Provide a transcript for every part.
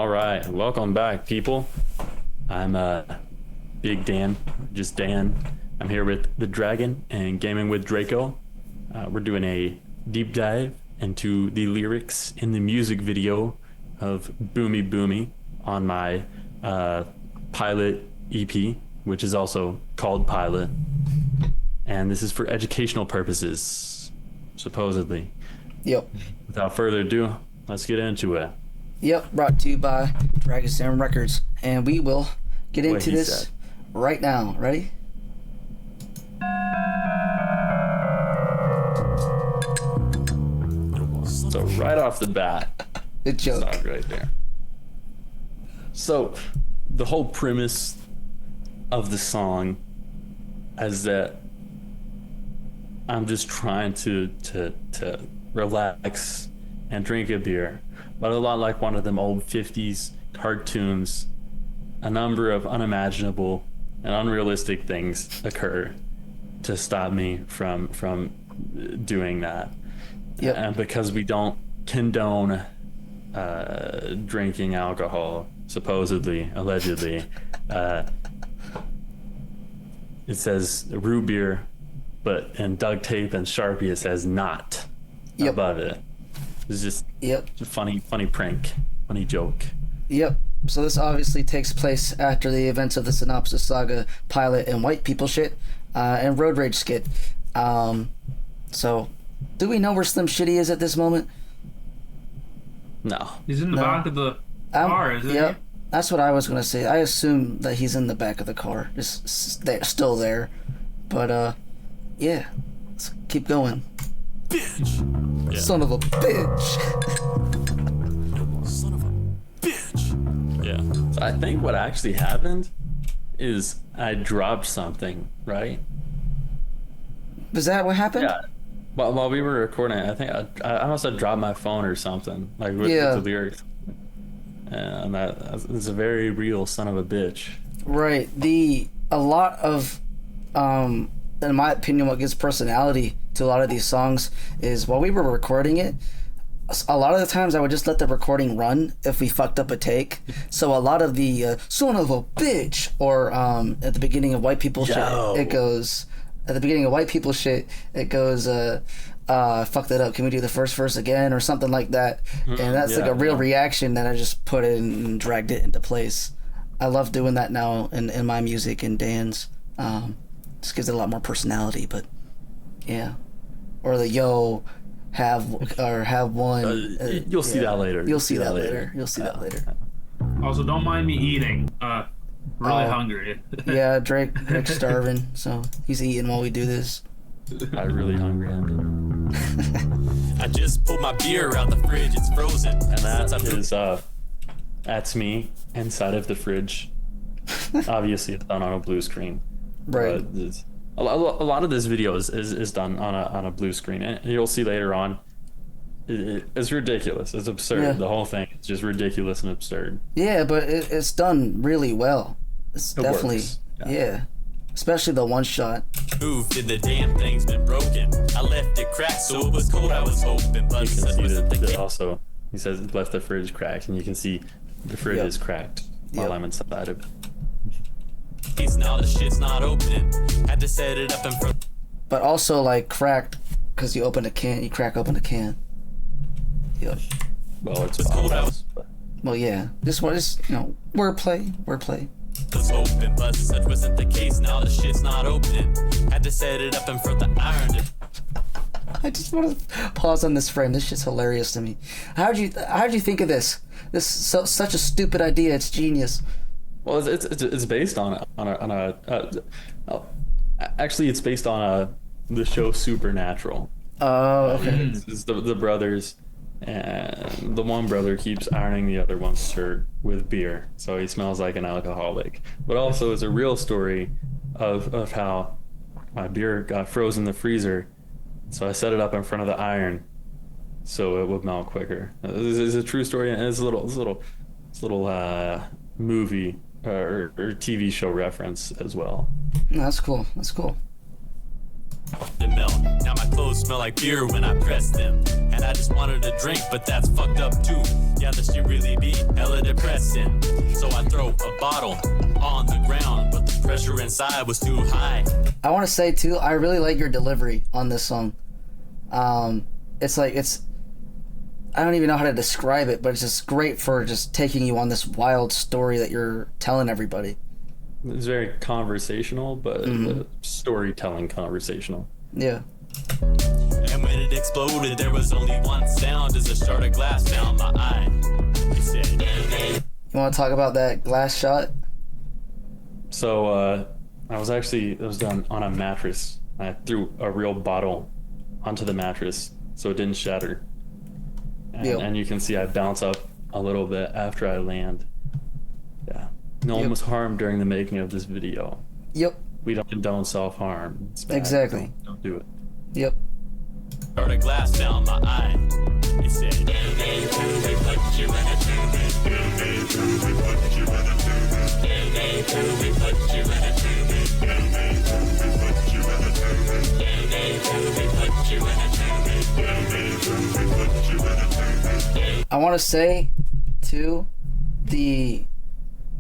All right, welcome back, people. I'm Big Dan, just Dan. I'm here with the Dragon and Gaming with Drako. We're doing a deep dive into the lyrics in the music video of Boomy Boomy on my Pilot EP, which is also called Pilot. And this is for educational purposes, supposedly. Yep. Without further ado, let's get into it. Yep, brought to you by Dragon Records. And we will get into this right now. Ready? So right off the bat, Good joke. stop right there. So the whole premise of the song is that I'm just trying to relax and drink a beer, but a lot like one of them old 50s cartoons, a number of unimaginable and unrealistic things occur to stop me from doing that. Yep. And because we don't condone drinking alcohol, supposedly, allegedly, it says root beer, but in duct tape and Sharpie it says not above it. It's just a funny prank, funny joke. Yep. So this obviously takes place after the events of the Synopsis Saga, Pilot, and White People Shit, and Road Rage skit. So, do we know where Slim Shitty is at this moment? No. He's in the back of the car, isn't he? That's what I was going to say. I assume that he's in the back of the car, just still there. But, yeah. Let's keep going. Bitch! Yeah. Son of a bitch! Son of a bitch! Yeah. So I think what actually happened is I dropped something, right? Was that what happened? Yeah. While we were recording, I think I must have dropped my phone or something, like with the lyrics. And that is a very real son of a bitch. Right. A lot of, in my opinion, what gives personality to a lot of these songs is while we were recording it, a lot of the times I would just let the recording run if we fucked up a take. So a lot of the son of a bitch, or at the beginning of White People Shit, it goes... At the beginning of White People Shit, it goes, fuck that up, can we do the first verse again, or something like that. And that's like a real reaction that I just put in and dragged it into place. I love doing that now in my music and Dan's. Just gives it a lot more personality, but yeah. Or the have one. You'll see that later. You'll see that later. You'll see that later. Also, don't mind me eating. Really hungry. Yeah, Drake's starving, so he's eating while we do this. I'm really hungry. I just pulled my beer out the fridge, it's frozen. And that's me inside of the fridge. Obviously it's done on a blue screen. Right. But a lot of this video is done on a blue screen, and you'll see later on. It's ridiculous. It's absurd. Yeah. The whole thing is just ridiculous and absurd. Yeah, but it's done really well. It definitely works. Yeah. Especially the one shot. Moved and the damn thing's been broken. I left it cracked so it was cold. I was hoping, but you can see that also. He says it left the fridge cracked, and you can see the fridge is cracked while I'm inside of it. Now the shit's not opening. Had to set it up in front. But also like cracked because you open a can. You crack open a can. Yep. Well, it's cold out. Well, yeah. This one is, wordplay. Was hoping, but such wasn't the case. Now the shit's not opening. Had to set it up in front of the iron. I just want to pause on this frame. This shit's hilarious to me. How'd you think of this? This is such a stupid idea. It's genius. Well, it's based on actually it's based on the show Supernatural. Oh, okay. It's the brothers. And the one brother keeps ironing the other one's shirt with beer, so he smells like an alcoholic. But also, it's a real story of how my beer got frozen in the freezer, so I set it up in front of the iron so it would melt quicker. It's a true story, and it's a little movie or TV show reference as well. That's cool. The melt. Now my clothes smell like beer when I pressed them. And I just wanted a drink, but that's fucked up too. Yeah, this shit really be hella depressing. So I throw a bottle on the ground, but the pressure inside was too high. I want to say too, I really like your delivery on this song. It's I don't even know how to describe it, but it's just great for just taking you on this wild story that you're telling everybody. It's very conversational, but storytelling conversational. Yeah. And when it exploded, there was only one sound as it shot a glass down my eye. It said, You want to talk about that glass shot? So I was done on a mattress. I threw a real bottle onto the mattress so it didn't shatter. And you can see I bounce up a little bit after I land. Yeah. No one was harmed during the making of this video. Yep. We don't condone self-harm. It's bad. Exactly. Don't do it. Yep. shot a glass down my eye. It said, we put you in a tube. We put you in a tube. We put you in a tube. I want to say, too, we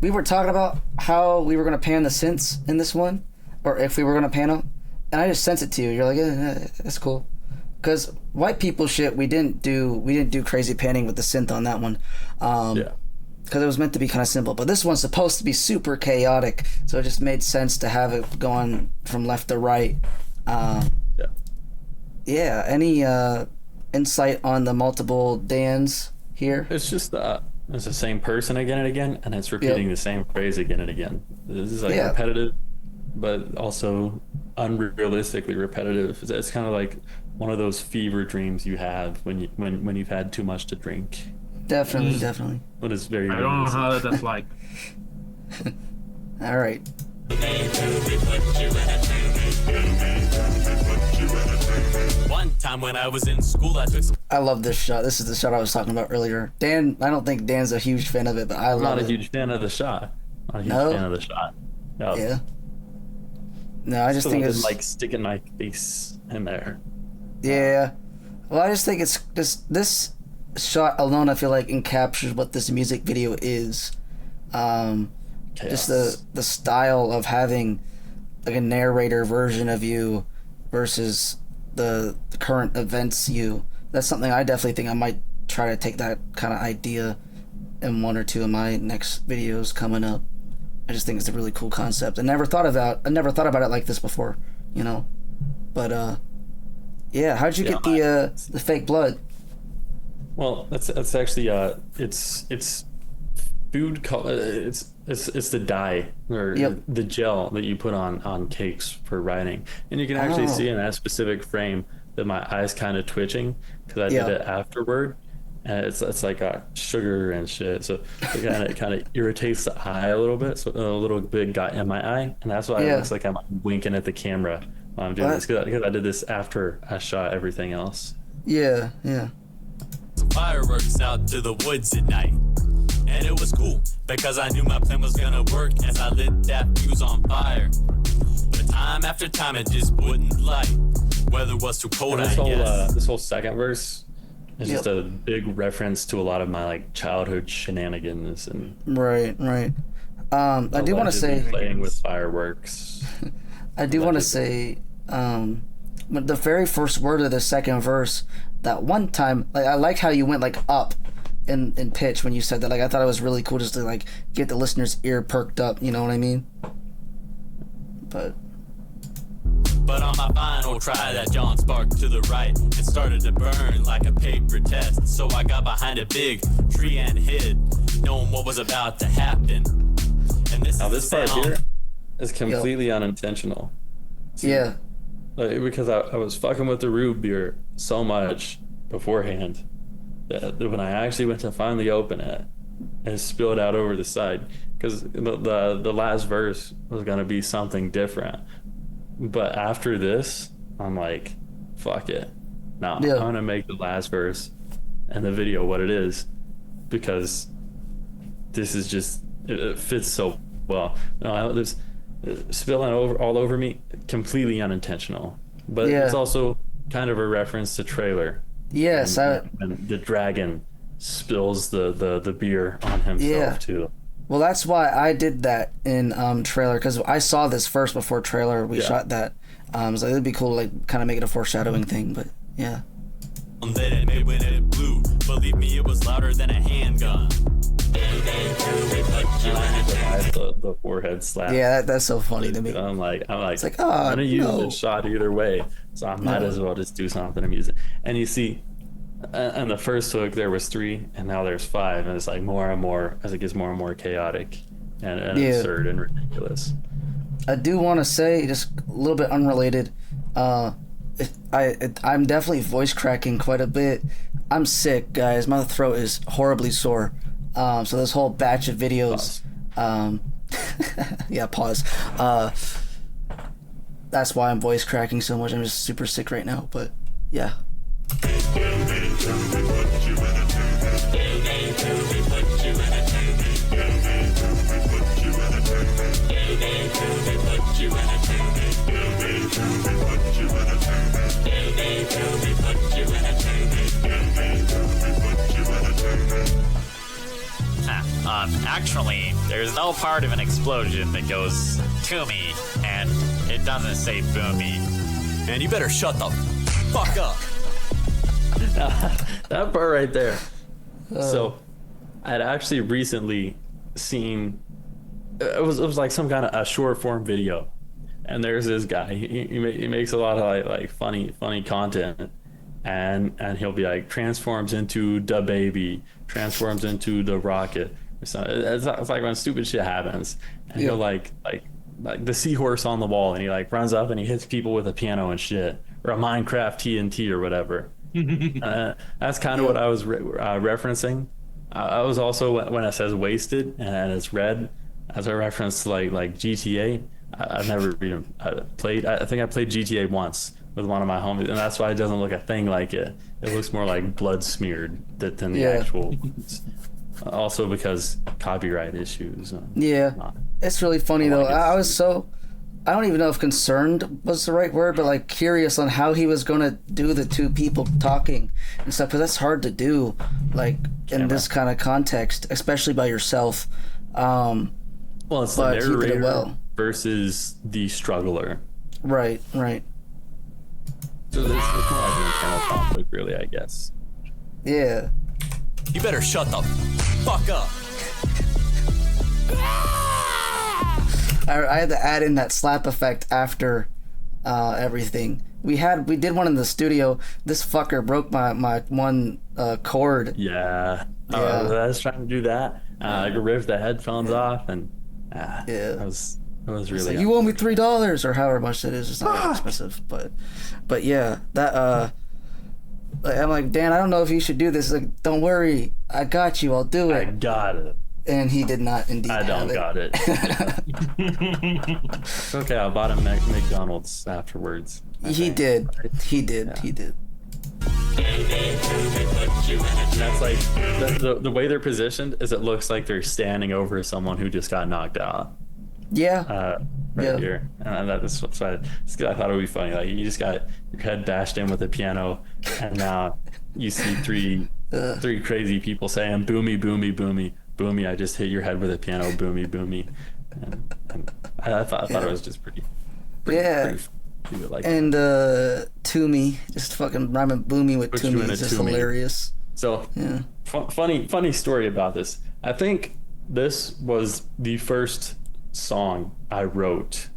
were talking about how we were going to pan the synths in this one, or if we were going to pan them, and I just sent it to you. You're like, that's cool. Because white people shit, we didn't do crazy panning with the synth on that one. Yeah. Because it was meant to be kind of simple. But this one's supposed to be super chaotic, so it just made sense to have it going from left to right. Yeah. Any insight on the multiple Dans here? It's just it's the same person again and again, and it's repeating the same phrase again and again. This is like repetitive, but also unrealistically repetitive. It's kind of like one of those fever dreams you have when you've had too much to drink. Definitely. But it's very. I don't know how that's like. All right. One time when I was in school, I took some. I love this shot. This is the shot I was talking about earlier. Dan, I don't think Dan's a huge fan of it, but I love it. I'm not a huge fan of the shot. Not a huge fan of the shot. No. Yeah. No, I just think it's like sticking my face in there. Yeah. Well, I just think it's this shot alone, I feel like encaptures what this music video is. Just the style of having like a narrator version of you versus the current events you. That's something I definitely think I might try to take that kind of idea in one or two of my next videos coming up. I just think it's a really cool concept. I never thought about it like this before, you know. But yeah, how'd you get the fake blood? Well, that's actually it's food it's the dye or the gel that you put on cakes for writing, and you can actually see in that specific frame that my eye's kind of twitching because I did it afterward, and it's like sugar and shit, so it kind of irritates the eye a little bit, so a little bit got in my eye, and that's why it looks like I'm winking at the camera while I'm doing this because I did this after I shot everything else. Yeah. Fireworks out to the woods at night. And it was cool because I knew my plan was gonna work as I lit that fuse on fire. But time after time it just wouldn't light. Weather was too cold, I guess. This whole second verse is just a big reference to a lot of my like childhood shenanigans and right. I do want to say playing with fireworks. I do want to say the very first word of the second verse, that one time, like I liked how you went like up in pitch when you said that. Like I thought it was really cool just to like get the listener's ear perked up, you know what I mean? But on my final try, that John sparked to the right. It started to burn like a paper test. So I got behind a big tree and hid, knowing what was about to happen. And this part here is completely unintentional. Yeah. Like, because I was fucking with the root beer so much beforehand that when I actually went to finally open it, it spilled out over the side because the last verse was gonna be something different. But after this, I'm like, fuck it. No, I'm gonna make the last verse and the video what it is because this is just it fits so well. No, this spilling all over me, completely unintentional. But it's also kind of a reference to Trailer. Yes, And the dragon spills the beer on himself too. well, that's why I did that in Trailer, because I saw this first before Trailer. We shot that. So it'd be cool to like kind of make it a foreshadowing thing, but yeah. That it made when it blew. Believe me, it was louder than a handgun. The forehead slap. Yeah, that's so funny to me. I'm like, It's like, I'm gonna use no. this shot either way, so I might as well just do something amusing. And you see, and the first hook there was 3, and now there's 5, and it's like more and more as it gets more and more chaotic and absurd and ridiculous. I do want to say, just a little bit unrelated, I'm definitely voice cracking quite a bit. I'm sick, guys. My throat is horribly sore. So this whole batch of videos, yeah, pause. That's why I'm voice cracking so much. I'm just super sick right now, but yeah. Actually, there's no part of an explosion that goes to me, and it doesn't say Boomy. Man, you better shut the fuck up. That part right there. So, I'd actually recently seen it was like some kind of a short form video, and there's this guy. He makes a lot of like funny content, and he'll be like transforms into the baby, transforms into the rocket. It's like when stupid shit happens, and he'll like the seahorse on the wall, and he like runs up and he hits people with a piano and shit, or a Minecraft TNT or whatever. That's kind of what I was referencing. I was also, when it says wasted and it's red, as a reference to like GTA. I've never even played. I think I played GTA once with one of my homies, and that's why it doesn't look a thing like it. It looks more like blood smeared than the actual. Also because copyright issues. It's really funny though. I don't even know if concerned was the right word, but like curious on how he was going to do the 2 people talking and stuff, because that's hard to do, like in this kind of context, especially by yourself. Well, it's the but he did it narrator well. versus the struggler. Right. So it's more like an internal conflict, really, I guess. Yeah. You better shut the fuck up. I had to add in that slap effect after everything. We did one in the studio. This fucker broke my one cord. Yeah. I was trying to do that. I ripped the headphones off, and it was really. Like, you owe me $3 or however much it is. It's not that expensive, but yeah, that I'm like, Dan, I don't know if you should do this. He's like, don't worry, I got you. I'll do it. I got it. And he did not indeed. I don't got it. It's okay. I bought him McDonald's afterwards. He did. He did. That's like the way they're positioned is it looks like they're standing over someone who just got knocked out. Yeah. Here. And that's why I thought it would be funny. Like, you just got your head bashed in with a piano, and now you see three crazy people saying "Boomy, boomy, boomy, boomy." I just hit your head with a piano. Boomy, boomy. And I thought it was just pretty like, and Toomey, just fucking rhyming Boomy with Toomey is just hilarious. So funny story about this. I think this was the first song I wrote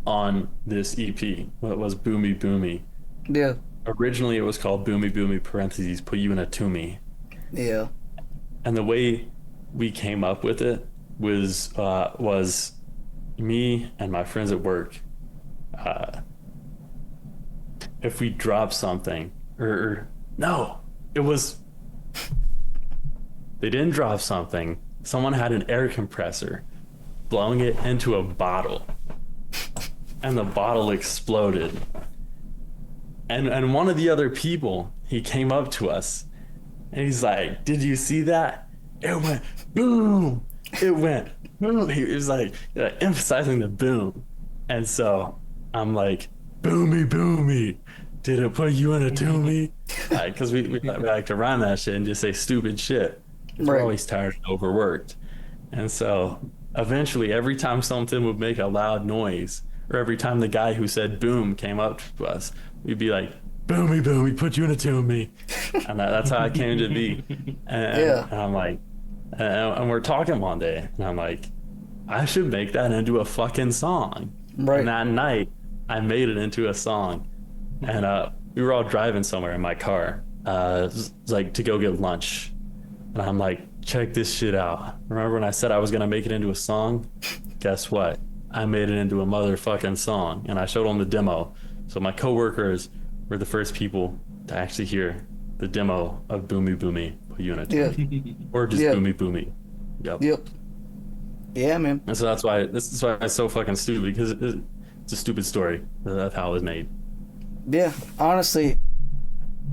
on this EP. It was Boomy Boomy. Yeah. Originally it was called Boomy Boomy parentheses put you in a Toomey. Yeah. And the way we came up with it was me and my friends at work. If we drop something, or no, it was they didn't drop something. Someone had an air compressor blowing it into a bottle, and the bottle exploded. And one of the other people, he came up to us, and he's like, "Did you see that? It went boom. It went boom." He was like emphasizing the boom, and so I'm like, "Boomy, boomy, did it put you in a Toomey? Because we like to rhyme that shit and just say stupid shit. 'Cause we're Right. always tired and overworked. And so eventually, every time something would make a loud noise, or every time the guy who said boom came up to us, we'd be like, Boomy Boomy, put you in a Toomey. And that's how it came to be. And, Yeah. and I'm like, and we're talking one day, and I'm like, I should make that into a fucking song. Right. And that night, I made it into a song. And we were all driving somewhere in my car, like to go get lunch. And I'm like, check this shit out. Remember when I said I was gonna make it into a song? Guess what? I made it into a motherfucking song, and I showed them the demo. So my coworkers were the first people to actually hear the demo of Boomy Boomy Unit, Yeah. or just Yeah. Boomy Boomy. Yep. Yep. Yeah, man. And so that's why this is why it's so fucking stupid, because it's a stupid story. That's how it was made. Yeah. Honestly,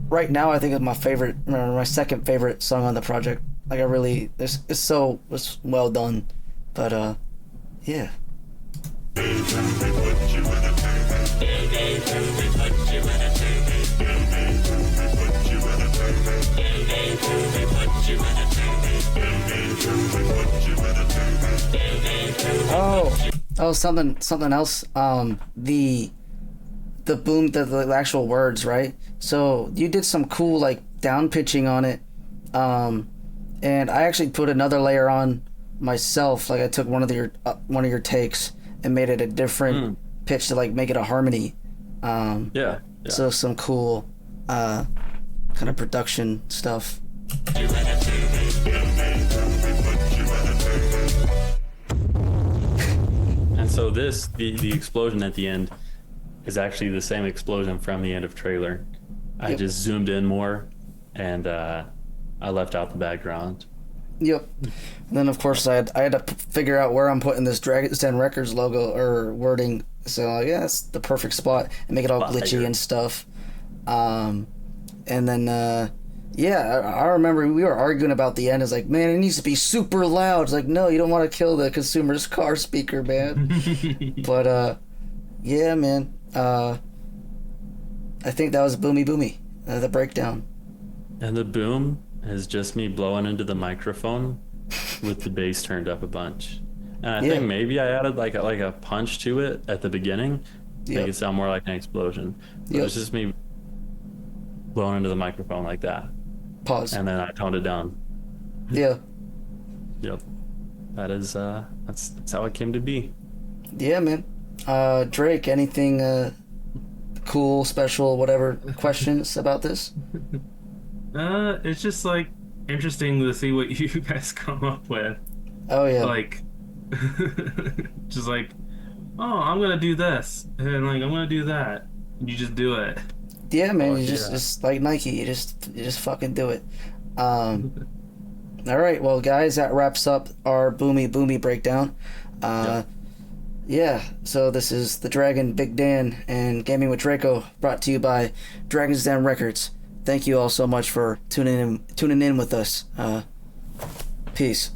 right now I think it's my second favorite song on the project. Like I really, it's well done. But yeah. Oh, something else. The boom, the actual words, right? So you did some cool like down pitching on it, and I actually put another layer on myself. Like I took one of your takes and made it a different pitch to like make it a harmony. Yeah. So some cool kind of production stuff. And so the explosion at the end is actually the same explosion from the end of trailer. I Yep. just zoomed in more, and I left out the background. Yep. And then of course I had to figure out where I'm putting this Dragon's Den Records logo or wording. So like, yeah, that's the perfect spot, and make it all glitchy Fire. and stuff. And then I remember we were arguing about the end. It's like, man, it needs to be super loud. It's like, no, you don't want to kill the consumer's car speaker, man. But yeah, man. I think that was Boomy Boomy, the breakdown. And the boom is just me blowing into the microphone with the bass turned up a bunch. And I Yeah. think maybe I added like a punch to it at the beginning to Yep. make it sound more like an explosion. But Yep. It's just me blowing into the microphone like that, Pause. and then I toned it down. Yeah. Yep. That's how it came to be. Yeah, man. Drake, anything cool, special, whatever questions about this? It's just like interesting to see what you guys come up with. Oh yeah. Like, just like, oh, I'm gonna do this, and like I'm gonna do that. You just do it. Yeah, man. Oh, You yeah. just like Nike. You just fucking do it. All right, well, guys, that wraps up our Boomy Boomy breakdown. Yeah, so this is the Dragon, Big Dan, and Gaming with Drako, brought to you by Dragon's Den Records. Thank you all so much for tuning in with us. Peace.